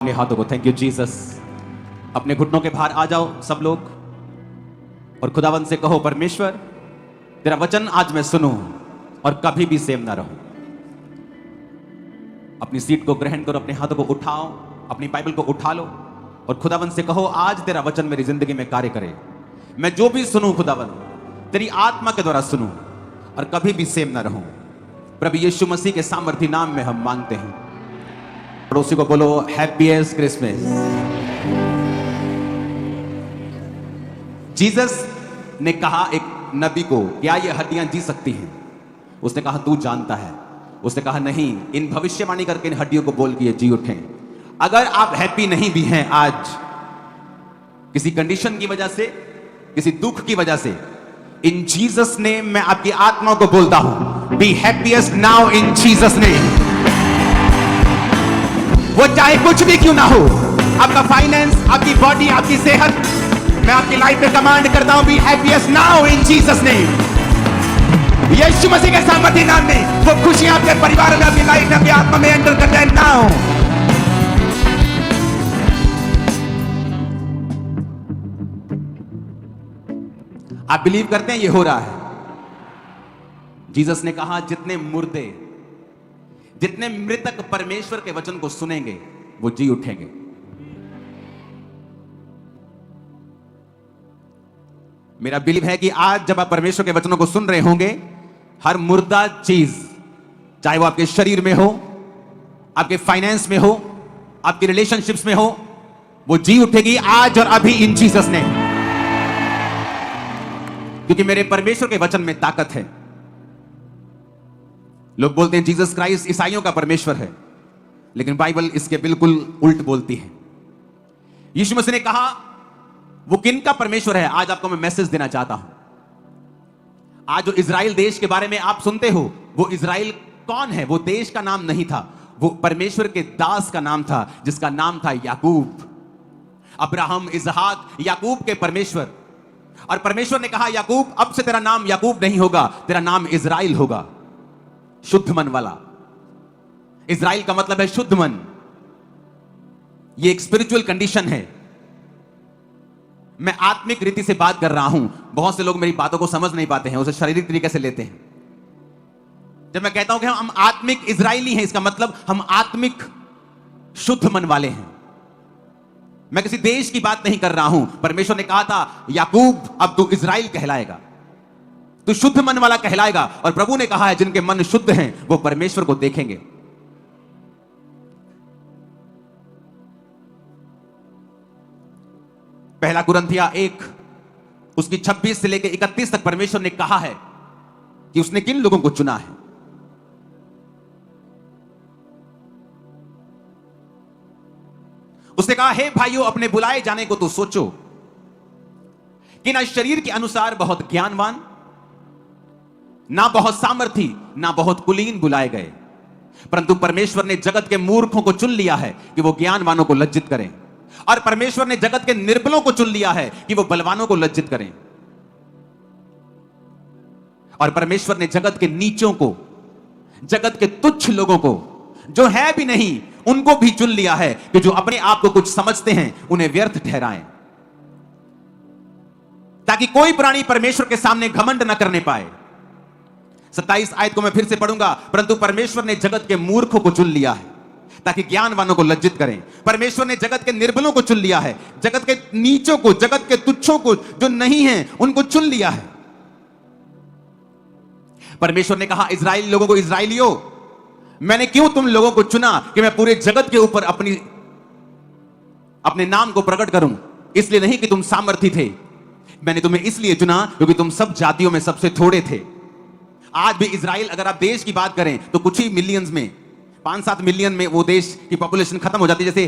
अपने हाथों को। Thank you Jesus. अपने घुटनों के बाहर आ जाओ सब लोग और खुदावन से कहो, परमेश्वर तेरा वचन आज मैं सुनूं और कभी भी सेम ना रहूं। अपनी सीट को ग्रहण करो, अपने हाथों को उठाओ, अपनी बाइबल को उठा लो और खुदावन से कहो, आज तेरा वचन मेरी जिंदगी में कार्य करे। मैं जो भी सुनूं खुदावन तेरी आत्मा के द्वारा सुनूं और कभी भी सेम ना रहूं। प्रभु यीशु मसीह के सामर्थी नाम में हम मांगते हैं। पड़ोसी को बोलो, हैप्पीएस्ट क्रिसमस। जीसस ने कहा एक नबी को, क्या ये हड्डियां जी सकती हैं? उसने कहा, तू जानता है। उसने कहा, नहीं, इन भविष्यवाणी करके इन हड्डियों को बोल के ये जी उठें। अगर आप हैप्पी नहीं भी हैं आज, किसी कंडीशन की वजह से, किसी दुख की वजह से, इन जीसस नेम मैं आपकी आत्मा को बोलता हूं, be happiest now in Jesus name. वो चाहे कुछ भी क्यों ना हो, आपका फाइनेंस, आपकी बॉडी, आपकी सेहत, मैं आपकी लाइफ में कमांड करता हूं, be happiest now in Jesus name. यीशु मसीह के सामर्थ्य नाम में वो खुशियां आपके परिवार में, आपकी लाइफ में, आपकी आत्मा में एंटर करते हैं नाउ। आप बिलीव करते हैं ये हो रहा है? जीसस ने कहा, जितने मुर्दे, जितने मृतक परमेश्वर के वचन को सुनेंगे वो जी उठेंगे। मेरा बिलीव है कि आज जब आप परमेश्वर के वचनों को सुन रहे होंगे, हर मुर्दा चीज, चाहे वो आपके शरीर में हो, आपके फाइनेंस में हो, आपके रिलेशनशिप्स में हो, वो जी उठेगी आज और अभी इन जीसस ने। क्योंकि मेरे परमेश्वर के वचन में ताकत है। लोग बोलते हैं जीसस क्राइस्ट ईसाइयों का परमेश्वर है, लेकिन बाइबल इसके बिल्कुल उल्ट बोलती है। यीशु मसीह ने कहा वो किन का परमेश्वर है, आज आपको मैं मैसेज देना चाहता हूं। आज जो इजराइल देश के बारे में आप सुनते हो, वो इजराइल कौन है? वो देश का नाम नहीं था, वो परमेश्वर के दास का नाम था, जिसका नाम था याकूब। अब्राहम, इसहाक, याकूब के परमेश्वर। और परमेश्वर ने कहा, याकूब, अब से तेरा नाम याकूब नहीं होगा, तेरा नाम इजराइल होगा, शुद्ध मन वाला। इजराइल का मतलब है शुद्ध मन। यह एक स्पिरिचुअल कंडीशन है। मैं आत्मिक रीति से बात कर रहा हूं। बहुत से लोग मेरी बातों को समझ नहीं पाते हैं, उसे शारीरिक तरीके से लेते हैं। जब मैं कहता हूं कि हम आत्मिक इजराइली हैं, इसका मतलब हम आत्मिक शुद्ध मन वाले हैं। मैं किसी देश की बात नहीं कर रहा हूं। परमेश्वर ने कहा था, याकूब, अब तू इजराइल कहलाएगा, तू शुद्ध मन वाला कहलाएगा। और प्रभु ने कहा है, जिनके मन शुद्ध हैं वो परमेश्वर को देखेंगे। पहला कुरिन्थिया 1 उसकी 26 से लेकर 31 तक परमेश्वर ने कहा है कि उसने किन लोगों को चुना है। उसने कहा, हे भाइयों, अपने बुलाए जाने को तो सोचो कि ना शरीर के अनुसार बहुत ज्ञानवान, ना बहुत सामर्थी, ना बहुत कुलीन बुलाए गए, परंतु परमेश्वर ने जगत के मूर्खों को चुन लिया है कि वो ज्ञानवानों को लज्जित करें, और परमेश्वर ने जगत के निर्बलों को चुन लिया है कि वो बलवानों को लज्जित करें। और परमेश्वर ने जगत के नीचों को, जगत के तुच्छ लोगों को, जो है भी नहीं, उनको भी चुन लिया है कि जो अपने आप को कुछ समझते हैं उन्हें व्यर्थ ठहराएं, ताकि कोई प्राणी परमेश्वर के सामने घमंड न करने पाए। 27 आयत को मैं फिर से पढ़ूंगा। परंतु परमेश्वर ने जगत के मूर्खों को चुन लिया है ताकि ज्ञानवानों को लज्जित करें। परमेश्वर ने जगत के निर्बलों को चुन लिया है, जगत के नीचों को, जगत के तुच्छों को, जो नहीं हैं उनको चुन लिया है। परमेश्वर ने कहा इजराइल लोगों को, इजराइलियों, मैंने क्यों तुम लोगों को चुना कि मैं पूरे जगत के ऊपर अपने नाम को प्रकट करूं। इसलिए नहीं कि तुम सामर्थी थे, मैंने तुम्हें इसलिए चुना क्योंकि तुम सब जातियों में सबसे थोड़े थे। आज भी इजराइल, अगर आप देश की बात करें तो कुछ ही मिलियंस में, 5-7 मिलियन में वो देश की पॉपुलेशन खत्म हो जाती है। जैसे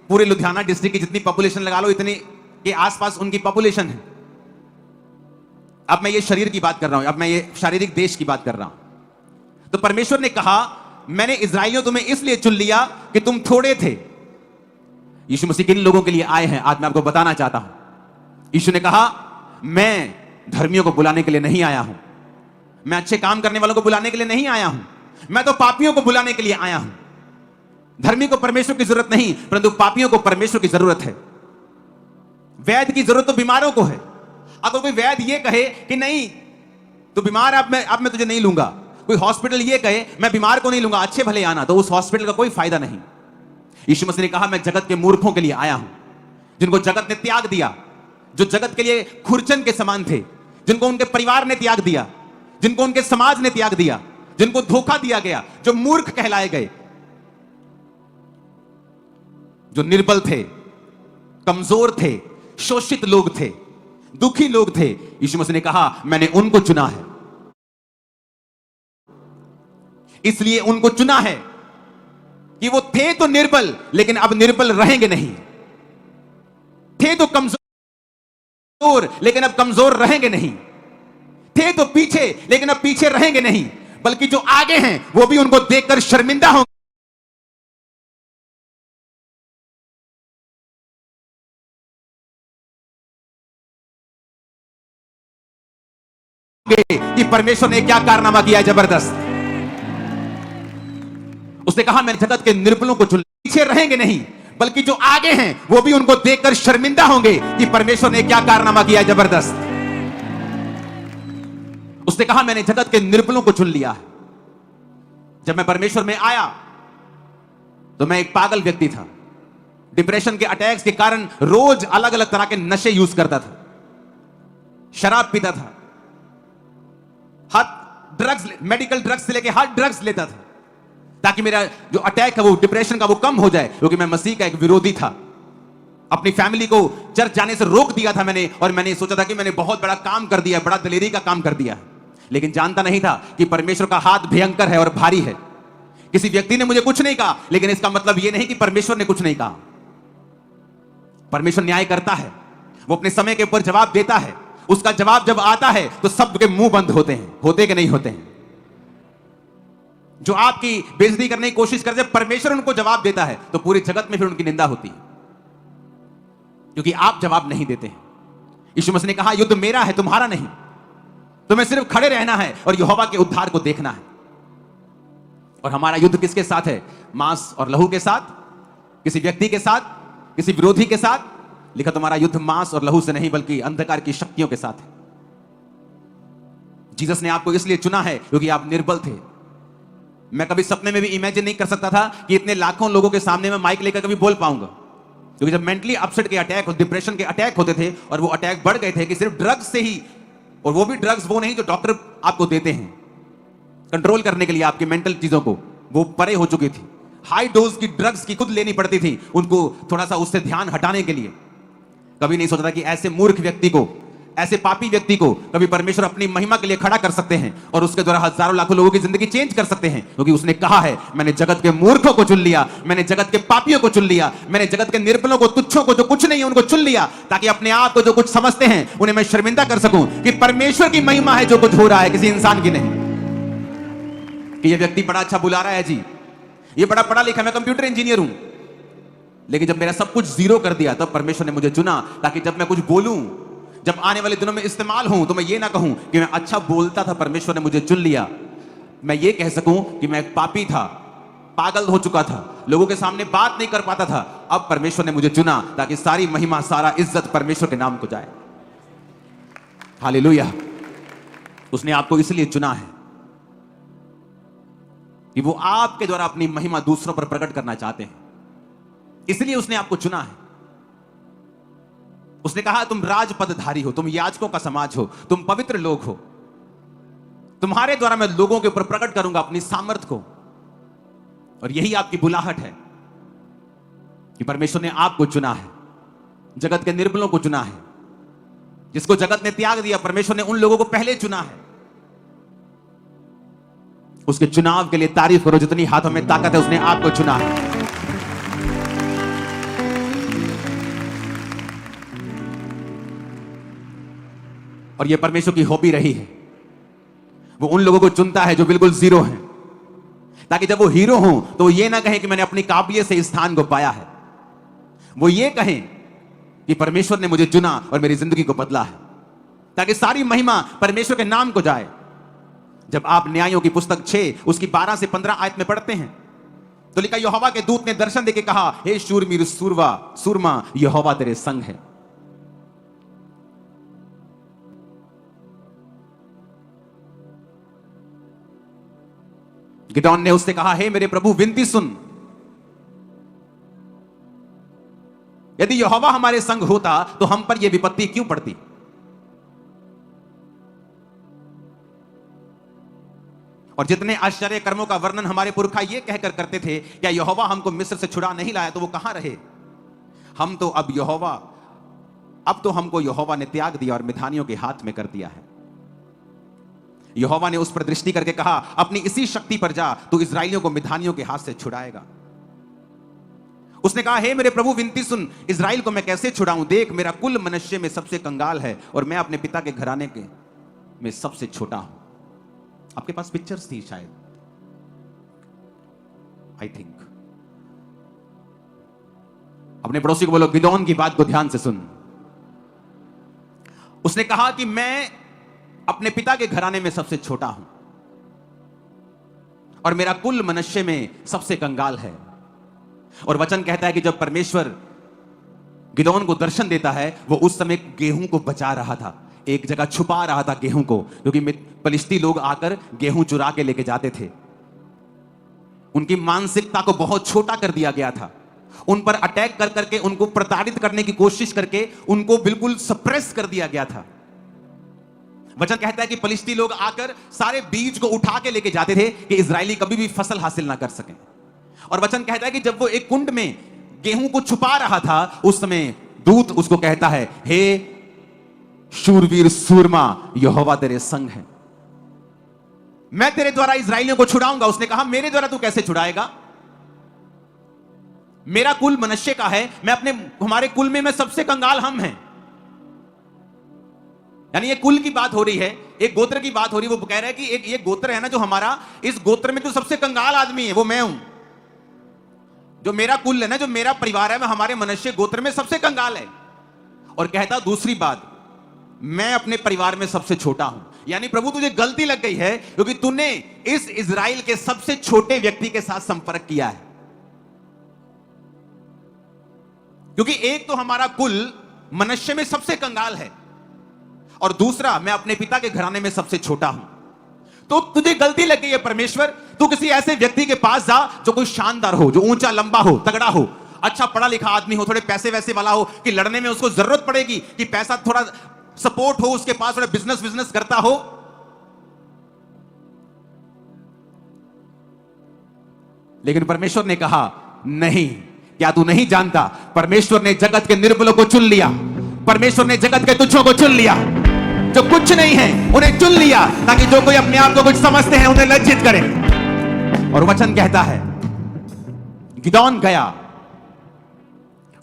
पूरे लुधियाना डिस्ट्रिक्ट की जितनी पॉपुलेशन लगा लो, इतने के आसपास उनकी पॉपुलेशन है। अब मैं ये शरीर की बात कर रहा हूं, अब मैं ये शारीरिक देश की बात कर रहा हूं। तो परमेश्वर ने कहा, मैंने इजराइलियों तुम्हें इसलिए चुन लिया कि तुम थोड़े थे। यीशु मसीह किन लोगों के लिए आए हैं आज मैं आपको बताना चाहता हूं। यीशु ने कहा, मैं धर्मियों को बुलाने के लिए नहीं आया हूं, मैं अच्छे काम करने वालों को बुलाने के लिए नहीं आया हूं, मैं तो पापियों को बुलाने के लिए आया हूं। धर्मी को परमेश्वर की जरूरत नहीं, परंतु पापियों को परमेश्वर की जरूरत है। वैद्य की जरूरत तो बीमारों को है। अगर कोई वैद्य ये कहे कि नहीं तू बीमार है, अब मैं तुझे नहीं लूंगा, कोई हॉस्पिटल ये कहे मैं बीमार को नहीं लूंगा, अच्छे भले आना, तो उस हॉस्पिटल का कोई फायदा नहीं। यीशु मसीह ने कहा मैं जगत के मूर्खों के लिए आया हूं, जिनको जगत ने त्याग दिया, जो जगत के लिए खुरचन के समान थे, जिनको उनके परिवार ने त्याग दिया, जिनको उनके समाज ने त्याग दिया, जिनको धोखा दिया गया, जो मूर्ख कहलाए गए, जो निर्बल थे, कमजोर थे, शोषित लोग थे, दुखी लोग थे। यीशु मसीह ने कहा मैंने उनको चुना है, इसलिए उनको चुना है कि वो थे तो निर्बल, लेकिन अब निर्बल रहेंगे नहीं, थे तो कमजोर लेकिन अब कमजोर रहेंगे नहीं, थे तो पीछे लेकिन अब पीछे रहेंगे नहीं, बल्कि जो आगे हैं वो भी उनको देखकर शर्मिंदा होंगे कि परमेश्वर ने क्या कारनामा किया है जबरदस्त। उसने कहा मैंने जगत के निर्बलों को चुन, पीछे रहेंगे नहीं, बल्कि जो आगे हैं वो भी उनको देखकर शर्मिंदा होंगे कि परमेश्वर ने क्या कारनामा किया है जबरदस्त। उसने कहा मैंने जगत के निर्बलों को चुन लिया है। जब मैं परमेश्वर में आया तो मैं एक पागल व्यक्ति था, डिप्रेशन के अटैक्स के कारण रोज अलग अलग तरह के नशे यूज करता था, शराब पीता था, हर ड्रग्स, मेडिकल ड्रग्स से लेके हर ड्रग्स लेता था ताकि मेरा जो अटैक है वो डिप्रेशन का वो कम हो जाए, क्योंकि मैं मसीह का एक विरोधी था। अपनी फैमिली को चर्च जाने से रोक दिया था मैंने, और मैंने सोचा था कि मैंने बहुत बड़ा काम कर दिया, बड़ा दिलेरी का काम कर दिया, लेकिन जानता नहीं था कि परमेश्वर का हाथ भयंकर है और भारी है। किसी व्यक्ति ने मुझे कुछ नहीं कहा, लेकिन इसका मतलब यह नहीं कि परमेश्वर ने कुछ नहीं कहा। परमेश्वर न्याय करता है, वो अपने समय के ऊपर जवाब देता है। उसका जवाब जब आता है तो सबके मुंह बंद होते हैं, होते कि नहीं होते हैं। जो आपकी बेइज्जती करने की कोशिश करते हैं, परमेश्वर उनको जवाब देता है तो पूरी जगत में फिर उनकी निंदा होती है, क्योंकि आप जवाब नहीं देते हैं। यीशु मसीह ने कहा युद्ध मेरा है, तुम्हारा नहीं। तुम्हें सिर्फ खड़े रहना है और यहोवा के उद्धार को देखना है। और हमारा युद्ध किसके साथ है? मांस और लहू के साथ, किसी व्यक्ति के साथ, किसी विरोधी के साथ। लिखा तुम्हारा युद्ध मांस और लहू से नहीं बल्कि अंधकार की शक्तियों के साथ है। जीसस ने आपको इसलिए चुना है क्योंकि आप निर्बल थे। मैं कभी सपने में भी इमेजिन नहीं कर सकता था कि इतने लाखों लोगों के सामने मैं माइक लेकर कभी बोल पाऊंगा, क्योंकि जब मेंटली अपसेट के अटैक और डिप्रेशन के अटैक होते थे और वो अटैक बढ़ गए थे कि सिर्फ ड्रग्स से ही, और वो भी ड्रग्स वो नहीं जो डॉक्टर आपको देते हैं कंट्रोल करने के लिए आपकी मेंटल चीजों को, वो परे हो चुकी थी। हाई डोज की ड्रग्स की खुद लेनी पड़ती थी उनको थोड़ा सा उससे ध्यान हटाने के लिए। कभी नहीं सोचा था कि ऐसे मूर्ख व्यक्ति को, ऐसे पापी व्यक्ति को कभी परमेश्वर अपनी महिमा के लिए खड़ा कर सकते हैं और उसके द्वारा हजारों लाखों लोगों की जिंदगी चेंज कर सकते हैं, क्योंकि उसने कहा है मैंने जगत के मूर्खों को चुन लिया, मैंने जगत के पापियों को चुन लिया, मैंने जगत के निर्बलों को, तुच्छों को, जो कुछ नहीं है उनको चुन लिया, ताकि अपने आप को जो कुछ समझते हैं उन्हें मैं शर्मिंदा कर सकूं कि परमेश्वर की महिमा है जो कुछ हो रहा है, किसी इंसान की नहीं। कि ये व्यक्ति बड़ा अच्छा बुला रहा है जी, ये बड़ा पढ़ा लिखा, मैं कंप्यूटर इंजीनियर हूं, लेकिन जब मेरा सब कुछ जीरो कर दिया तब परमेश्वर ने मुझे चुना, ताकि जब मैं कुछ बोलूं, जब आने वाले दिनों में इस्तेमाल हूं, तो मैं ये ना कहूं कि मैं अच्छा बोलता था, परमेश्वर ने मुझे चुन लिया। मैं ये कह सकूं कि मैं एक पापी था, पागल हो चुका था, लोगों के सामने बात नहीं कर पाता था। अब परमेश्वर ने मुझे चुना ताकि सारी महिमा, सारा इज्जत परमेश्वर के नाम को जाए। हालेलुया। उसने आपको इसलिए चुना है कि वो आपके द्वारा अपनी महिमा दूसरों पर प्रकट करना चाहते हैं, इसलिए उसने आपको चुना है। उसने कहा तुम राजपदधारी हो, तुम याजकों का समाज हो, तुम पवित्र लोग हो, तुम्हारे द्वारा मैं लोगों के ऊपर प्रकट करूंगा अपनी सामर्थ्य को। और यही आपकी बुलाहट है कि परमेश्वर ने आपको चुना है, जगत के निर्बलों को चुना है। जिसको जगत ने त्याग दिया, परमेश्वर ने उन लोगों को पहले चुना है। उसके चुनाव के लिए तारीफ करो, जितनी हाथों में ताकत है उसने आपको चुना है। और यह परमेश्वर की हॉबी रही है, वो उन लोगों को चुनता है जो बिल्कुल जीरो हैं, ताकि जब वो हीरो हों तो वो ये ना कहें कि मैंने अपनी काबिलियत से इस स्थान को पाया है, वो ये कहें कि परमेश्वर ने मुझे चुना और मेरी जिंदगी को बदला है, ताकि सारी महिमा परमेश्वर के नाम को जाए। जब आप न्यायों की पुस्तक 6 उसकी 12 से 15 आयत में पढ़ते हैं तो लिखा, यहोवा के दूत ने दर्शन देके कहा, हे शूरवीर सूरमा, यहोवा तेरे संग है। गिदोन ने उससे कहा, हे मेरे प्रभु विनती सुन, यदि यहोवा हमारे संग होता तो हम पर यह विपत्ति क्यों पड़ती। और जितने आश्चर्य कर्मों का वर्णन हमारे पुरखा यह कहकर करते थे, क्या यहोवा हमको मिस्र से छुड़ा नहीं लाया, तो वो कहां रहे। हम तो अब तो हमको यहोवा ने त्याग दिया और मिधानियों के हाथ में कर दिया है। यहोवा ने उस पर दृष्टि करके कहा, अपनी इसी शक्ति पर जा, तू इस्राएलियों को मिधानियों के हाथ से छुड़ाएगा। उसने कहा, हे मेरे प्रभु विनती सुन, इस्राएल को मैं कैसे छुड़ाऊं। देख, मेरा कुल मनुष्य में सबसे कंगाल है और मैं अपने पिता के घराने में सबसे छोटा हूं। आपके पास पिक्चर्स थी शायद, आई थिंक। अपने पड़ोसी को बोलो, गिदोन की बात को ध्यान से सुन। उसने कहा कि मैं अपने पिता के घराने में सबसे छोटा हूं और मेरा कुल मनुष्य में सबसे कंगाल है। और वचन कहता है कि जब परमेश्वर गिदोन को दर्शन देता है, वो उस समय गेहूं को बचा रहा था, एक जगह छुपा रहा था गेहूं को, क्योंकि पलिश्ती लोग आकर गेहूं चुरा के लेके जाते थे। उनकी मानसिकता को बहुत छोटा कर दिया गया था। उन पर अटैक कर करके, उनको प्रताड़ित करने की कोशिश करके उनको बिल्कुल सप्रेस कर दिया गया था। वचन कहता है कि पलिश्ती लोग आकर सारे बीज को उठा के लेके जाते थे कि इजरायली कभी भी फसल हासिल ना कर सकें। और वचन कहता है कि जब वो एक कुंड में गेहूं को छुपा रहा था, उस समय दूत उसको कहता है, हे शूरवीर सूरमा, यहोवा तेरे संग है, मैं तेरे द्वारा इस्राएलियों को छुड़ाऊंगा। उसने कहा, मेरे द्वारा तू कैसे छुड़ाएगा, मेरा कुल मनुष्य का है, हमारे कुल में मैं सबसे कंगाल हम हैं। यानी ये कुल की बात हो रही है, एक गोत्र की बात हो रही है। वो कह रहा है कि एक ये गोत्र है ना जो हमारा, इस गोत्र में जो सबसे कंगाल आदमी है वो मैं हूं। जो मेरा कुल है ना, जो मेरा परिवार है, मैं हमारे मनुष्य गोत्र में सबसे कंगाल है। और कहता दूसरी बात, मैं अपने परिवार में सबसे छोटा हूं। यानी प्रभु तुझे गलती लग गई है क्योंकि तूने इस इजराइल के सबसे छोटे व्यक्ति के साथ संपर्क किया है। क्योंकि एक तो हमारा कुल मनुष्य में सबसे कंगाल है और दूसरा मैं अपने पिता के घराने में सबसे छोटा हूं। तो तुझे गलती लग गई है परमेश्वर। तू किसी ऐसे व्यक्ति के पास जा जो कोई शानदार हो, जो ऊंचा लंबा हो, तगड़ा हो, अच्छा पढ़ा लिखा आदमी हो, थोड़े पैसे वैसे वाला हो कि लड़ने में उसको जरूरत पड़ेगी कि पैसा थोड़ा सपोर्ट हो, उसके पास थोड़ा बिजनेस करता हो। लेकिन परमेश्वर ने कहा, नहीं, क्या तू नहीं जानता, परमेश्वर ने जगत के निर्बलों को चुन लिया, परमेश्वर ने जगत के तुच्छों को चुन लिया, जो कुछ नहीं है उन्हें चुन लिया, ताकि जो कोई अपने आप को कुछ समझते हैं उन्हें लज्जित करे। और वचन कहता है, गिदोन गया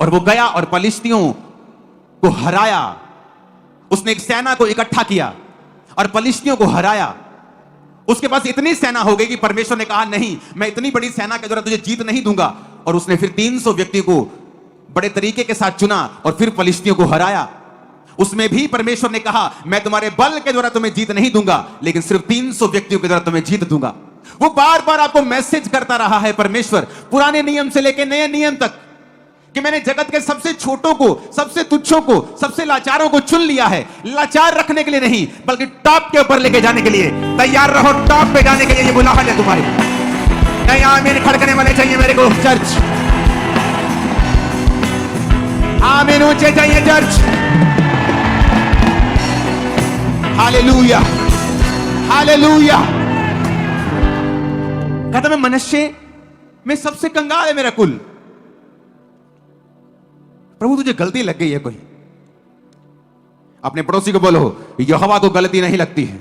और वो गया और पलिश्तियों को हराया। उसने एक सेना को इकट्ठा किया और पलिश्तियों को हराया। उसके पास इतनी सेना हो गई कि परमेश्वर ने कहा, नहीं, मैं इतनी बड़ी सेना के द्वारा तुझे जीत नहीं दूंगा। और उसने फिर 300 व्यक्ति को बड़े तरीके के साथ चुना और फिर पलिश्तियों को हराया। उसमें भी परमेश्वर ने कहा, मैं तुम्हारे बल के द्वारा तुम्हें जीत नहीं दूंगा, लेकिन सिर्फ 300 व्यक्तियों के द्वारा तुम्हें जीत दूंगा। वो बार बार आपको मैसेज करता रहा है परमेश्वर, पुराने नियम से लेकर नए नियम तक, कि मैंने जगत के सबसे छोटों को, सबसे तुच्छों को, सबसे लाचारों को चुन लिया है। लाचार रखने के लिए नहीं, बल्कि टॉप के ऊपर लेके जाने के लिए। तैयार रहो टॉप पे जाने के लिए, ये बुलाहट है तुम्हारी। नहीं, आमीन खड़कने वाले चाहिए मेरे को चर्च, आमीन ऊंचे चाहिए चर्च। Hallelujah, hallelujah. कहता मैं मनुष्य में सबसे कंगाल है मेरा कुल। प्रभु तुझे गलती लग गई है कोई। अपने पड़ोसी को बोलो, यहोवा को गलती नहीं लगती है।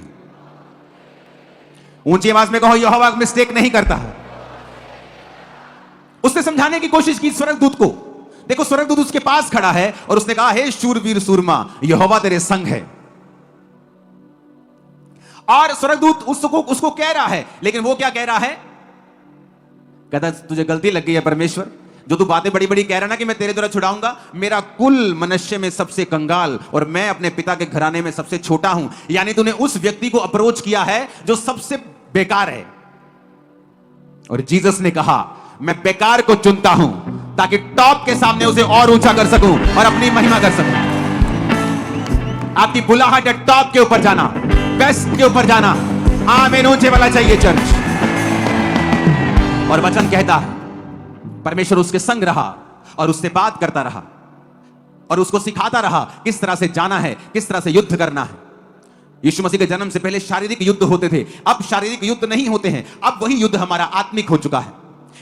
ऊंची आवाज में कहो, यहोवा मिस्टेक नहीं करता है। उसने समझाने की कोशिश की स्वर्गदूत को। देखो, स्वर्गदूत उसके पास खड़ा है और उसने कहा, हे शूरवीर सूरमा, यहोवा तेरे संग है। और स्वर्गदूत उसको कह रहा है, लेकिन वो क्या कह रहा है? कहता तुझे गलती लग गई है परमेश्वर, जो तू बातें बड़ी बड़ी कह रहा ना कि मैं तेरे द्वारा छुड़ाऊंगा। मेरा कुल मनुष्य में सबसे कंगाल और मैं अपने पिता के घराने में सबसे छोटा हूं। यानी तूने उस व्यक्ति को अप्रोच किया है जो सबसे बेकार है। और जीसस ने कहा, मैं बेकार को चुनता हूं ताकि टॉप के सामने उसे और ऊंचा कर सकूं और अपनी महिमा कर सकूं। आपकी बुलाहट है टॉप के ऊपर जाना, बेस्ट के ऊपर जाना। आमीन ऊंचे वाला चाहिए चर्च। और वचन कहता है परमेश्वर उसके संग रहा और उससे बात करता रहा और उसको सिखाता रहा किस तरह से जाना है, किस तरह से युद्ध करना है। यीशु मसीह के जन्म से पहले शारीरिक युद्ध होते थे, अब शारीरिक युद्ध नहीं होते हैं। अब वही युद्ध हमारा आत्मिक हो चुका है,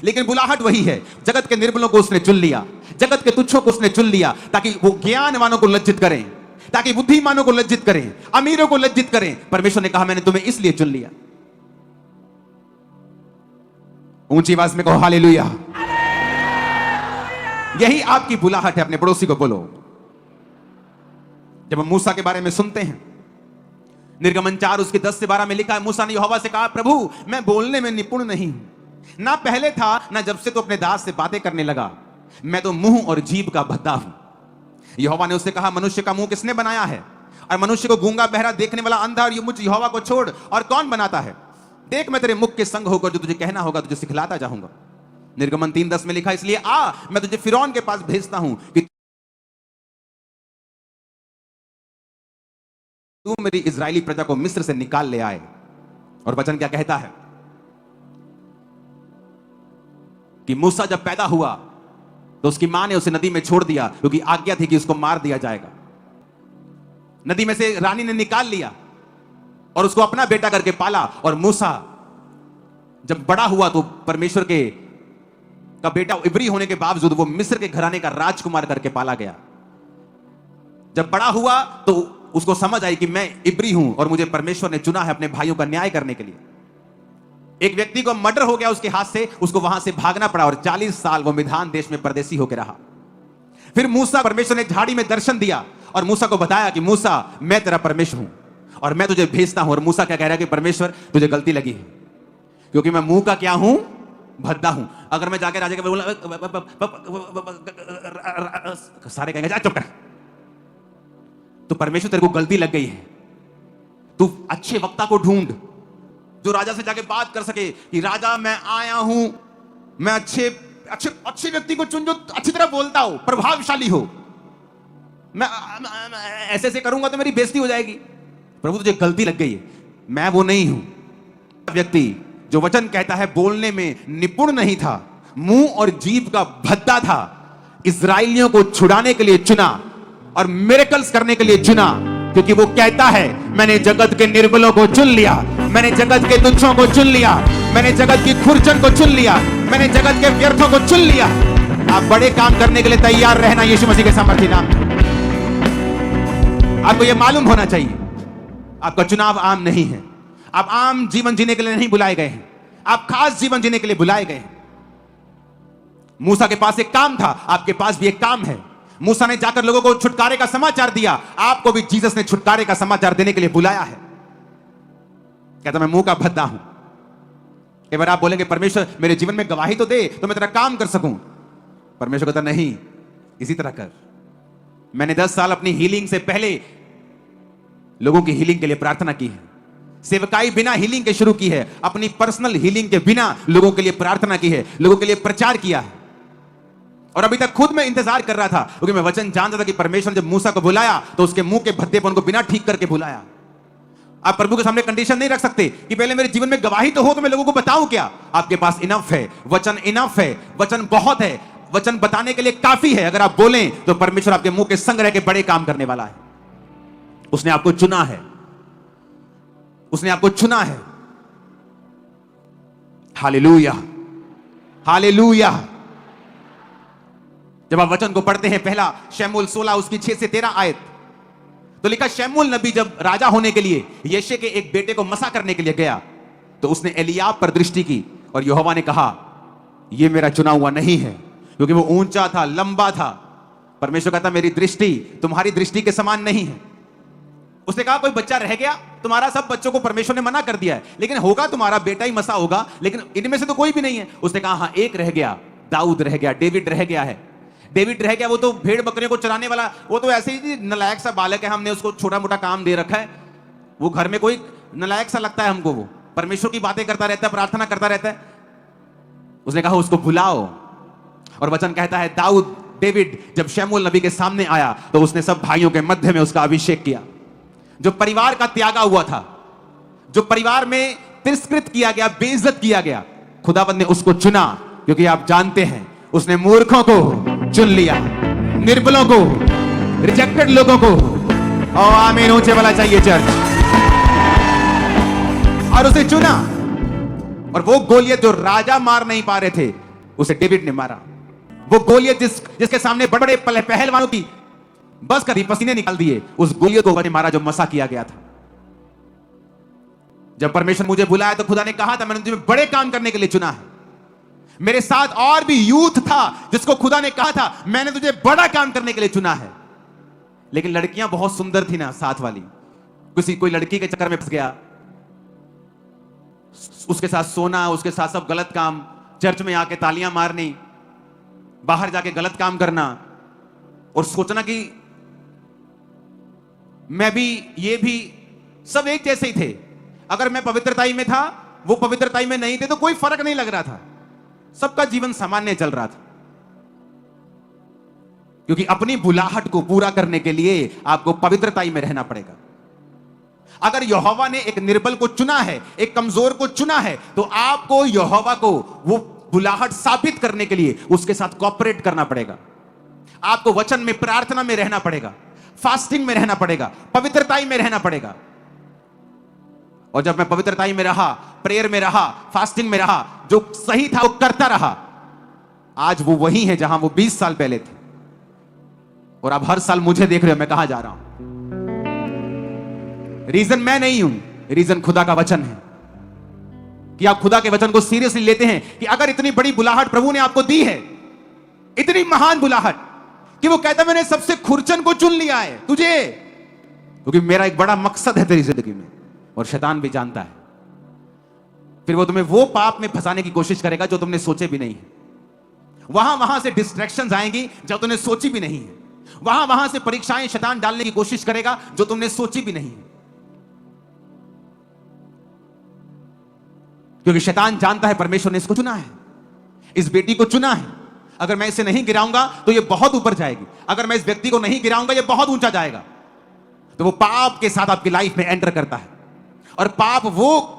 लेकिन बुलाहट वही है। जगत के निर्बलों को उसने चुन लिया, जगत के तुच्छों को उसने चुन लिया ताकि वो ज्ञानवानों को लज्जित करें, ताकि बुद्धिमानों को लज्जित करें, अमीरों को लज्जित करें। परमेश्वर ने कहा मैंने तुम्हें इसलिए चुन लिया। ऊंची आवाज में कहो हालेलुया। यही आपकी बुलाहट है। अपने पड़ोसी को बोलो। जब हम मूसा के बारे में सुनते हैं, निर्गमन 4 उसके 10 से 12 में लिखा है, मूसा ने यहोवा से कहा प्रभु मैं बोलने में निपुण नहीं हूं, ना पहले था ना जब से तो अपने दास से बातें करने लगा, मैं तो मुंह और जीभ का भद्दा हूं। यहोवा ने उससे कहा मनुष्य का मुंह किसने बनाया है, और मनुष्य को गूंगा बहरा देखने वाला अंधा और मुझ यहोवा को छोड़ और कौन बनाता है। देख मैं तेरे मुख के संग होकर जो तुझे कहना होगा तुझे सिखलाता जाऊंगा। निर्गमन 3:10 में लिखा इसलिए आ मैं तुझे फिरौन के पास भेजता हूं कि तू मेरी इजरायली प्रजा को मिस्र से निकाल ले आए। और वचन क्या कहता है कि मूसा जब पैदा हुआ तो उसकी मां ने उसे नदी में छोड़ दिया, क्योंकि आज्ञा थी कि उसको मार दिया जाएगा। नदी में से रानी ने निकाल लिया और उसको अपना बेटा करके पाला। और मूसा जब बड़ा हुआ तो परमेश्वर का बेटा इब्री होने के बावजूद वो मिस्र के घराने का राजकुमार करके पाला गया। जब बड़ा हुआ तो उसको समझ आई कि मैं इब्री हूं और मुझे परमेश्वर ने चुना है अपने भाइयों का न्याय करने के लिए। एक व्यक्ति को मर्डर हो गया उसके हाथ से, उसको वहां से भागना पड़ा और 40 साल वो मिधान देश में परदेसी होकर रहा। फिर मूसा, परमेश्वर ने झाड़ी में दर्शन दिया और मूसा को बताया कि मूसा मैं तेरा परमेश्वर हूं और मैं तुझे भेजता हूं। और मूसा क्या कह रहा है कि परमेश्वर तुझे गलती लगी है, क्योंकि मैं मुंह का क्या हूं, भद्दा हूं। अगर मैं जाके राजा के बोला सारे कहेंगे जा चुप कर, तो परमेश्वर तेरे को गलती लग गई है। तू अच्छे वक्ता को ढूंढ जो राजा से जाके बात कर सके कि राजा मैं आया हूं। मैं अच्छे व्यक्ति को चुन जो अच्छी तरह बोलता हो, प्रभावशाली हो। मैं ऐसे ऐसे करूंगा तो मेरी बेइज्जती हो जाएगी। प्रभु तुझे गलती लग गई है, मैं वो नहीं हूं। व्यक्ति जो वचन कहता है बोलने में निपुण नहीं था, मुंह और जीभ का भद्दा था, इस्राएलियों को छुड़ाने के लिए चुना और मिरेकल्स करने के लिए चुना, क्योंकि वो कहता है मैंने जगत के निर्बलों को चुन लिया, मैंने जगत के तुच्छों को चुन लिया, मैंने जगत की खुरचन को चुन लिया, मैंने जगत के व्यर्थों को चुन लिया। आप बड़े काम करने के लिए तैयार रहना यीशु मसीह के सामर्थ्य नाम में। आपको यह मालूम होना चाहिए आपका चुनाव आम नहीं है। आप आम जीवन जीने के लिए नहीं बुलाए गए हैं, आप खास जीवन जीने के लिए बुलाए गए हैं। मूसा के पास एक काम था, आपके पास भी एक काम है। मूसा ने जाकर लोगों को छुटकारे का समाचार दिया, आपको भी जीसस ने छुटकारे का समाचार देने के लिए बुलाया है। कहता मैं मुंह का भद्दा हूं। एक बार आप बोलेंगे परमेश्वर मेरे जीवन में गवाही तो दे तो मैं तेरा काम कर सकूं। परमेश्वर कहता नहीं, इसी तरह कर। मैंने 10 साल अपनी हीलिंग से पहले लोगों की हीलिंग के लिए प्रार्थना की है। सेवकाई बिना हीलिंग के शुरू की है, अपनी पर्सनल हीलिंग के बिना लोगों के लिए प्रार्थना की है, लोगों के लिए प्रचार किया है। और अभी तक खुद मैं इंतजार कर रहा था, क्योंकि मैं वचन जानता था कि परमेश्वर जब मूसा को बुलाया तो उसके मुंह के भद्देपन को बिना ठीक करके बुलाया। आप प्रभु के सामने कंडीशन नहीं रख सकते कि पहले मेरे जीवन में गवाही तो हो तो मैं लोगों को बताऊं क्या। आपके पास इनफ है, वचन इनफ है, वचन बहुत है, वचन बताने के लिए काफी है। अगर आप बोलें तो परमेश्वर आपके मुंह के संग रह के बड़े काम करने वाला है। उसने आपको चुना है, उसने आपको चुना है। Hallelujah, hallelujah. जब आप वचन को पढ़ते हैं, पहला शमूएल 16 उसकी 6 से 13 आयत, तो लिखा शमूएल नबी जब राजा होने के लिए यशे के एक बेटे को मसा करने के लिए गया तो उसने एलियाब पर दृष्टि की और यहोवा ने कहा यह मेरा चुना हुआ नहीं है, क्योंकि वो ऊंचा था, लंबा था। परमेश्वर कहता मेरी दृष्टि तुम्हारी दृष्टि के समान नहीं है। उसने कहा कोई बच्चा रह गया, तुम्हारा सब बच्चों को परमेश्वर ने मना कर दिया है, लेकिन होगा तुम्हारा बेटा ही मसा होगा, लेकिन इनमें से तो कोई भी नहीं है। उसने कहा हाँ एक रह गया, दाऊद रह गया, डेविड रह गया है। डेविड रह गया, वो तो भेड़ बकरियों को चराने वाला, वो तो ऐसे ही नलायक सा बालक है, हमने उसको छोटा मोटा काम दे रखा है। वो घर में कोई नलायक सा लगता है हमको, वो परमेश्वर की बातें करता रहता है, प्रार्थना करता रहता है। उसने कहा उसको बुलाओ। और वचन कहता है दाऊद डेविड जब शमूएल नबी के सामने आया तो उसने सब भाइयों के मध्य में उसका अभिषेक किया। जो परिवार का त्यागा हुआ था, जो परिवार में तिरस्कृत किया गया, बेइज्जत किया गया, खुदावंद ने उसको चुना, क्योंकि आप जानते हैं उसने मूर्खों को चुन लिया, निर्बलों को, रिजेक्टेड लोगों को। और आमीन ऊंचे वाला चाहिए चर्च। और उसे चुना, और वो गोलियत जो राजा मार नहीं पा रहे थे उसे डेविड ने मारा। वो गोलियत जिसके सामने बड़े बड़े पहलवानों की बस कर दी, पसीने निकाल दिए, उस गोलियत को मारा जो मसा किया गया था। जब परमेश्वर मुझे बुलाया तो खुदा ने कहा था मैंने तुम्हें बड़े काम करने के लिए चुना है। मेरे साथ और भी यूथ था जिसको खुदा ने कहा था मैंने तुझे बड़ा काम करने के लिए चुना है। लेकिन लड़कियां बहुत सुंदर थी ना साथ वाली, कोई लड़की के चक्कर में फंस गया, उसके साथ सोना, उसके साथ सब गलत काम, चर्च में आके तालियां मारनी, बाहर जाके गलत काम करना और सोचना कि मैं भी, ये भी, सब एक जैसे ही थे। अगर मैं पवित्रताई में था, वो पवित्रताई में नहीं थे, तो कोई फर्क नहीं लग रहा था, सबका जीवन सामान्य चल रहा था। क्योंकि अपनी बुलाहट को पूरा करने के लिए आपको पवित्रताई में रहना पड़ेगा। अगर यहोवा ने एक निर्बल को चुना है, एक कमजोर को चुना है, तो आपको यहोवा को वो बुलाहट साबित करने के लिए उसके साथ कोऑपरेट करना पड़ेगा। आपको वचन में, प्रार्थना में रहना पड़ेगा, फास्टिंग में रहना पड़ेगा, पवित्रताई में रहना पड़ेगा। और जब मैं पवित्रताई में रहा, प्रेयर में रहा, फास्टिंग में रहा, जो सही था वो करता रहा, आज वो वही है जहां वो 20 साल पहले थे। और आप हर साल मुझे देख रहे हो मैं कहां जा रहा हूं। रीजन मैं नहीं हूं, रीजन खुदा का वचन है कि आप खुदा के वचन को सीरियसली लेते हैं। कि अगर इतनी बड़ी बुलाहट प्रभु ने आपको दी है, इतनी महान बुलाहट, कि वो कहता मैंने सबसे खुरचन को चुन लिया है तुझे, क्योंकि मेरा एक बड़ा मकसद है तेरी जिंदगी में, और शैतान भी जानता है। फिर वो तुम्हें वो पाप में फंसाने की कोशिश करेगा जो तुमने सोचे भी नहीं है। वहां से डिस्ट्रैक्शंस आएंगी जो तुमने सोची भी नहीं है। वहां से परीक्षाएं शैतान डालने की कोशिश करेगा जो तुमने सोची भी नहीं है। क्योंकि शैतान जानता है परमेश्वर ने इसको चुना है, इस बेटी को चुना है। अगर मैं इसे नहीं गिराऊंगा तो ये बहुत ऊपर जाएगी, अगर मैं इस व्यक्ति को नहीं गिराऊंगा ये बहुत ऊंचा जाएगा। तो वो पाप के साथ आपकी लाइफ में एंटर करता है। और पाप वो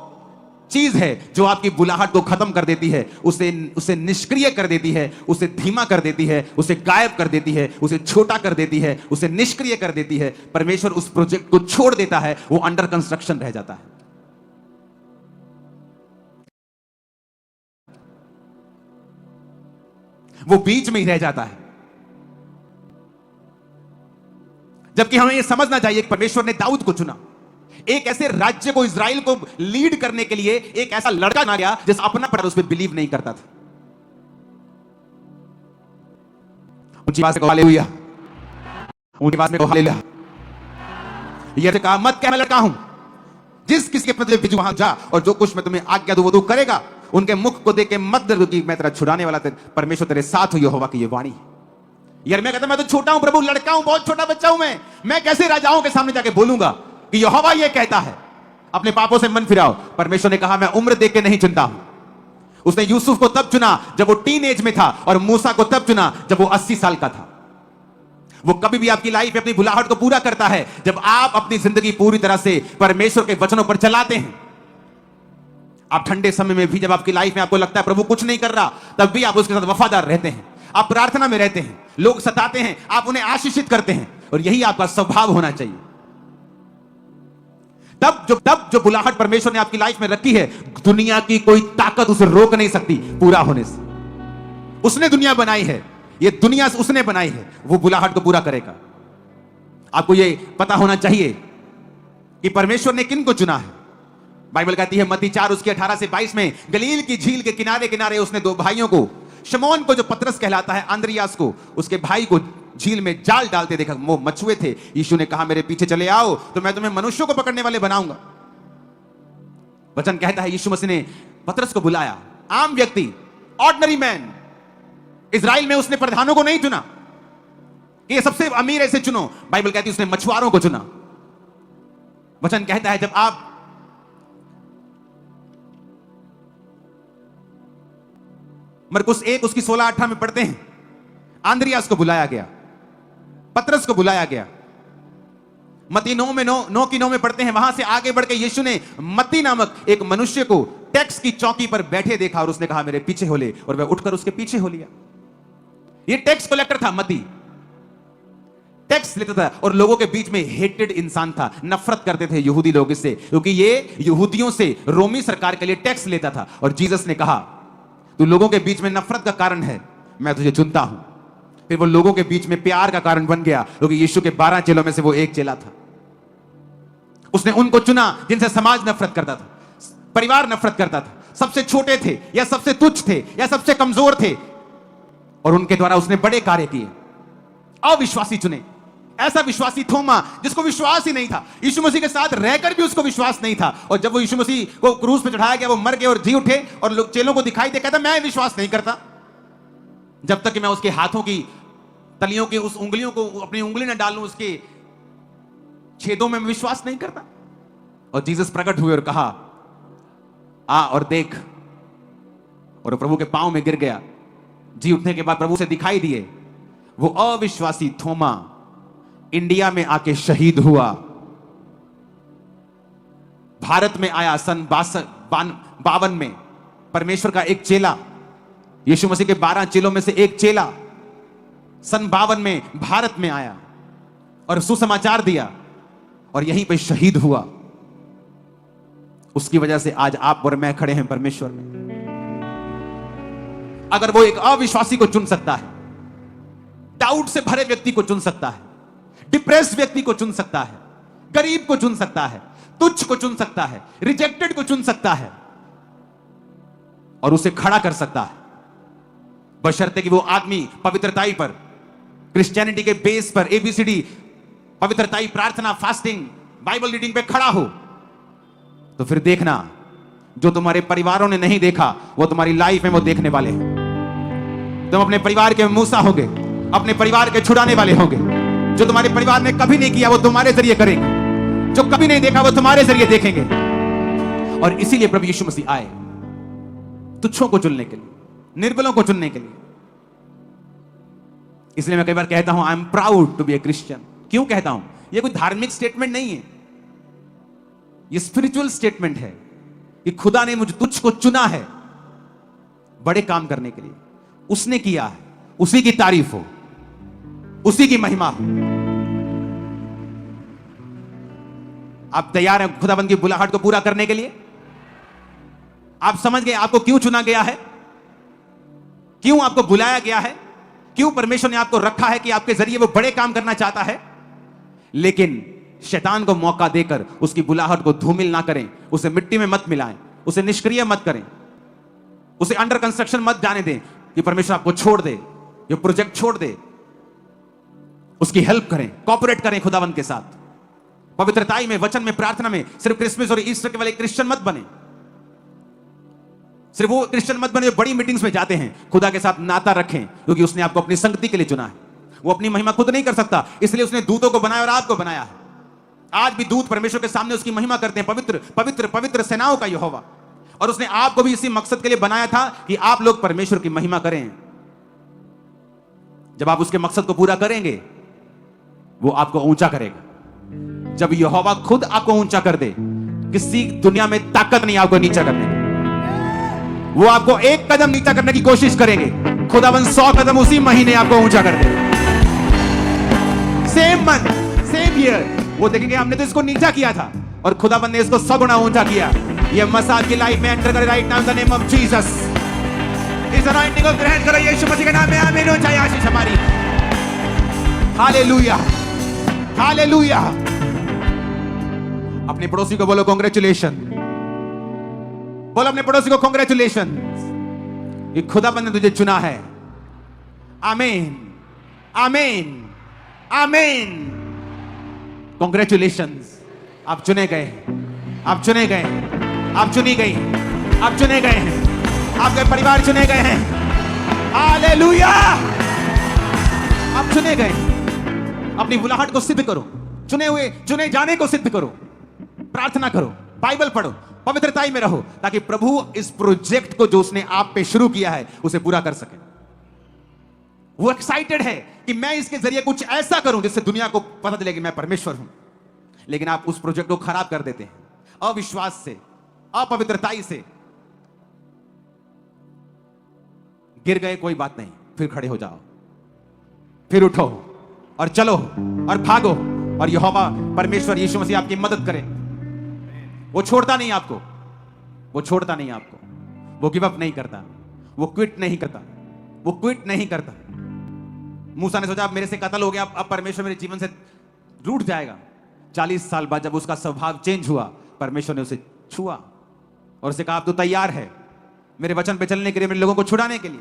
चीज है जो आपकी बुलाहट को खत्म कर देती है, उसे निष्क्रिय कर देती है, उसे धीमा कर देती है, उसे गायब कर देती है, उसे छोटा कर देती है, उसे निष्क्रिय कर देती है। परमेश्वर उस प्रोजेक्ट को छोड़ देता है, वो अंडर कंस्ट्रक्शन रह जाता है। वो बीच में ही रह जाता है। जबकि हमें यह समझना चाहिए कि परमेश्वर ने दाऊद को चुना, एक ऐसे राज्य को, इजराइल को लीड करने के लिए एक ऐसा लड़का ना गया जिस अपना पर उस पर बिलीव नहीं करता था। ऊंची आवाज से हालेलुया, ऊंची आवाज में हालेलुया। यह कहा मत कह मैं लड़का हूं, जिस किसी के प्रति बिजू वहां जा, और जो कुछ मैं तुम्हें आज्ञा दूं वो तू करेगा। उनके मुख को देख के मत डर, क्योंकि मैं तेरा छुड़ाने वाला परमेश्वर तेरे साथ हूं। यहोवा की ये वाणी। यार मैं कहता मैं तो छोटा हूं प्रभु, लड़का हूं, बहुत छोटा बच्चा हूं मैं कैसे राजाओं के सामने जाके बोलूंगा कि यहोवा ये कहता है अपने पापों से मन फिराओ। परमेश्वर ने कहा मैं उम्र देख के नहीं चुनता हूं। उसने यूसुफ को तब चुना जब वो टीन एज में था, और मूसा को तब चुना जब वो 80 साल का था। वो कभी भी आपकी लाइफ में अपनी बुलाहट को पूरा करता है जब आप अपनी जिंदगी पूरी तरह से परमेश्वर के वचनों पर चलाते हैं। आप ठंडे समय में भी जब आपकी लाइफ में आपको लगता है प्रभु कुछ नहीं कर रहा, तब भी आप उसके साथ वफादार रहते हैं। आप प्रार्थना में रहते हैं, लोग सताते हैं, आप उन्हें आशीषित करते हैं, और यही आपका स्वभाव होना चाहिए। तब जो बुलाहट परमेश्वर ने आपकी लाइफ में रखी है, दुनिया की कोई ताकत उसे रोक नहीं सकती पूरा होने से। उसने दुनिया बनाई है, ये दुनिया उसने बनाई है, वो बुलाहट को पूरा करेगा। आपको ये पता होना चाहिए कि परमेश्वर ने किन को चुना है। बाइबल कहती है मत्ती 4 उसके 18 से 22 में, गलील की झील के किनारे किनारे उसने दो भाइयों को, शमौन को जो पतरस कहलाता है, अंद्रियास को, उसके भाई को झील में जाल डालते देखा। वो मछुए थे। यीशु ने कहा मेरे पीछे चले आओ तो मैं तुम्हें मनुष्यों को पकड़ने वाले बनाऊंगा। वचन कहता है यीशु मसीह ने पतरस को बुलाया, आम व्यक्ति, ऑर्डिनरी मैन। इजराइल में उसने प्रधानों को नहीं चुना कि ये सबसे अमीर ऐसे चुनो। बाइबल कहती है उसने मछुआरों को चुना। वचन कहता है जब आप मरकुस 1 उसकी 16-18 में पढ़ते हैं, आंद्रियास को बुलाया गया, पतरस को बुलाया गया। मत्ती 9 में पढ़ते हैं, वहां से आगे बढ़ के यीशु ने मत्ती नामक एक मनुष्य को टैक्स की चौकी पर बैठे देखा और उसने कहा मेरे पीछे हो ले, और वह उठकर उसके पीछे हो लिया। ये टैक्स कलेक्टर था मत्ती, टैक्स लेता था और लोगों के बीच में हेटेड इंसान था, नफरत करते थे यहूदी लोग इससे, क्योंकि ये यहूदियों से रोमी सरकार के लिए टैक्स लेता था। और जीसस ने कहा तू लोगों के बीच में नफरत का कारण है, मैं तुझे चुनता हूं। फिर वो लोगों के बीच में प्यार का कारण बन गया, क्योंकि यीशु के 12 चेलों में से वो एक चेला था। उसने उनको चुना जिनसे समाज नफरत करता था, परिवार नफरत करता था, सबसे छोटे थे या सबसे तुच्छ थे या सबसे कमजोर थे, और उनके द्वारा उसने बड़े कार्य किए। अविश्वासी चुने, ऐसा विश्वासी थोमा जिसको विश्वास ही नहीं था, यीशु मसीह के साथ रहकर भी उसको विश्वास नहीं था। और जब वो यीशु मसीह को क्रूस पे चढ़ाया गया, वो मर गए और जी उठे, और लोग चेलों को दिखाई दे, कहता मैं विश्वास नहीं करता जब तक कि मैं उसके हाथों की तलियों की उस उंगलियों को अपनी उंगली न डालूं उसके छेदों में, विश्वास नहीं करता। और जीसस प्रकट हुए और कहा आ और देख, और प्रभु के पांव में गिर गया। जी उठने के बाद प्रभु से दिखाई दिए। वो अविश्वासी थोमा इंडिया में आके शहीद हुआ, भारत में आया सन 52 में। परमेश्वर का एक चेला, यीशु मसीह के 12 चेलों में से एक चेला सन 52 में भारत में आया और सुसमाचार दिया, और यहीं पे शहीद हुआ। उसकी वजह से आज आप और मैं खड़े हैं परमेश्वर में। अगर वो एक अविश्वासी को चुन सकता है, डाउट से भरे व्यक्ति को चुन सकता है, डिप्रेस्ड व्यक्ति को चुन सकता है, गरीब को चुन सकता है, तुच्छ को चुन सकता है, रिजेक्टेड को चुन सकता है, और उसे खड़ा कर सकता है, बशर्ते कि वो आदमी पवित्रताई पर, क्रिश्चियनिटी के बेस पर, ABCD पवित्रताई, प्रार्थना, फास्टिंग, बाइबल रीडिंग पे खड़ा हो। तो फिर देखना, जो तुम्हारे परिवारों ने नहीं देखा वो तुम्हारी लाइफ में वो देखने वाले हैं। तुम अपने परिवार के मूसा होगे, अपने परिवार के छुड़ाने वाले होगे। जो तुम्हारे परिवार ने कभी नहीं किया वो तुम्हारे जरिए करेंगे, जो कभी नहीं देखा वो तुम्हारे जरिए देखेंगे। और इसीलिए प्रभु यीशु मसीह आए, तुच्छों को चुनने के लिए, निर्बलों को चुनने के लिए। इसलिए मैं कई बार कहता हूं I am proud to be a Christian. क्यों कहता हूं? यह कोई धार्मिक स्टेटमेंट नहीं है, यह स्पिरिचुअल स्टेटमेंट है कि खुदा ने मुझे, तुझ को चुना है बड़े काम करने के लिए। उसने किया है, उसी की तारीफ हो, उसी की महिमा हो। आप तैयार हैं खुदाबंद की बुलाहट को पूरा करने के लिए? आप समझ गए आपको क्यों चुना गया है, क्यों आपको बुलाया गया है, क्यों परमेश्वर ने आपको रखा है कि आपके जरिए वो बड़े काम करना चाहता है। लेकिन शैतान को मौका देकर उसकी बुलाहट को धूमिल ना करें, उसे मिट्टी में मत मिलाएं, उसे निष्क्रिय मत करें, उसे अंडर कंस्ट्रक्शन मत जाने दें कि परमेश्वर आपको छोड़ दे, ये प्रोजेक्ट छोड़ दे। उसकी हेल्प करें, कोऑपरेट करें खुदावंद के साथ, पवित्रताई में, वचन में, प्रार्थना में। सिर्फ क्रिसमस और ईस्टर के वाले क्रिश्चियन मत बने, सिर्फ वो क्रिश्चियन मत बने जो बड़ी मीटिंग्स में जाते हैं। खुदा के साथ नाता रखें, क्योंकि उसने आपको अपनी संगति के लिए चुना है। वो अपनी महिमा खुद नहीं कर सकता, इसलिए उसने दूतों को बनाया और आपको बनाया है। आज भी दूत परमेश्वर के सामने उसकी महिमा करते हैं, पवित्र पवित्र पवित्र सेनाओं का यहोवा। और उसने आपको भी इसी मकसद के लिए बनाया था कि आप लोग परमेश्वर की महिमा करें। जब आप उसके मकसद को पूरा करेंगे, वो आपको ऊंचा करेगा। जब यहोवा खुद आपको ऊंचा कर दे, किसी दुनिया में ताकत नहीं आपको नीचा करने की। वो आपको एक कदम नीचा करने की कोशिश करेंगे, खुदाबंद 100 कदम उसी महीने आपको ऊंचा कर दे। Same month, same year. वो देखेंगे हमने तो इसको नीचा किया था और खुदाबंद ने इसको 100 गुना ऊंचा किया। ये मसाज की लाइफ में एंटर करे right now in the name of Jesus. इस अनॉइंटिंग को ग्रहण करो यीशु मसीह के नाम में। आमीन हो जाए आशीष हमारी। Hallelujah, hallelujah. अपने पड़ोसी को बोलो कांग्रेचुलेशन, बोलो अपने पड़ोसी को कांग्रेचुलेशन, ये खुदाबंद ने तुझे चुना है। आमीन, आमीन, आमीन। कांग्रेचुलेशंस, आप चुने गए, आप चुने गए, आप चुनी गई, आप चुने गए हैं, आपके परिवार चुने गए हैं। हालेलुया, आप चुने गए। अपनी बुलाहट को सिद्ध करो, चुने हुए, चुने जाने को सिद्ध करो। प्रार्थना करो, बाइबल पढ़ो, पवित्रताई में रहो, ताकि प्रभु इस प्रोजेक्ट को जो उसने आप पे शुरू किया है उसे पूरा कर सके। वो एक्साइटेड है कि मैं इसके जरिए कुछ ऐसा करूं जिससे दुनिया को पता चले कि मैं परमेश्वर हूं। लेकिन आप उस प्रोजेक्ट को खराब कर देते हैं अविश्वास से, अपवित्रताई से। गिर गए कोई बात नहीं, फिर खड़े हो जाओ, फिर उठो और चलो और भागो, और यहोवा परमेश्वर यीशु मसीह आपकी मदद करे। वो छोड़ता नहीं आपको, वो छोड़ता नहीं आपको, वो गिव अप नहीं करता, वो क्विट नहीं करता, वो क्विट नहीं करता। मूसा ने सोचा अब मेरे से कत्ल हो गया, अब परमेश्वर मेरे जीवन से रूठ जाएगा। 40 साल बाद जब उसका स्वभाव चेंज हुआ, परमेश्वर ने उसे छुआ और उसे कहा अब तो तैयार है मेरे वचन पे चलने के लिए, मेरे लोगों को छुड़ाने के लिए।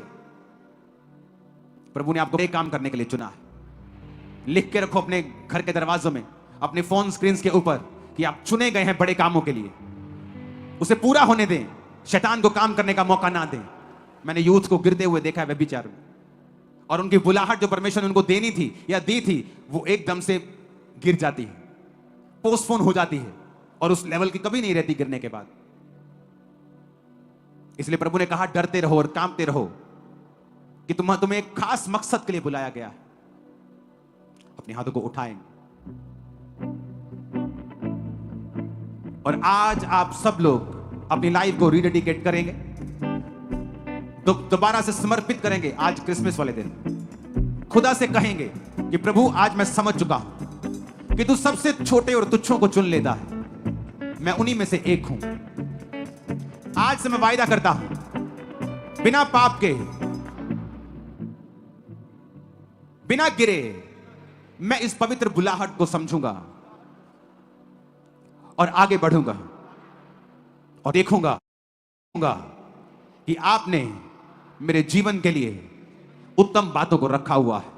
प्रभु ने आपको एक काम करने के लिए चुना है। लिख के रखो अपने घर के दरवाजों में, अपने फोन स्क्रीन के ऊपर, कि आप चुने गए हैं बड़े कामों के लिए। उसे पूरा होने दें, शैतान को काम करने का मौका ना दें। मैंने यूथ को गिरते हुए देखा है व्यभिचार में, और उनकी बुलाहट जो परमेश्वर ने उनको देनी थी या दी थी, वो एकदम से गिर जाती है, पोस्टपोन हो जाती है, और उस लेवल की कभी नहीं रहती गिरने के बाद। इसलिए प्रभु ने कहा डरते रहो और कांपते रहो, कि तुम्हें एक खास मकसद के लिए बुलाया गया है। अपने हाथों को उठाएंगे और आज आप सब लोग अपनी लाइफ को रिडेडिकेट करेंगे, तो दोबारा से समर्पित करेंगे। आज क्रिसमस वाले दिन खुदा से कहेंगे कि प्रभु आज मैं समझ चुका हूं कि तू सबसे छोटे और तुच्छों को चुन लेता है, मैं उन्हीं में से एक हूं। आज से मैं वायदा करता हूं, बिना पाप के, बिना गिरे, मैं इस पवित्र बुलाहट को समझूंगा और आगे बढ़ूंगा और देखूंगा कि आपने मेरे जीवन के लिए उत्तम बातों को रखा हुआ है।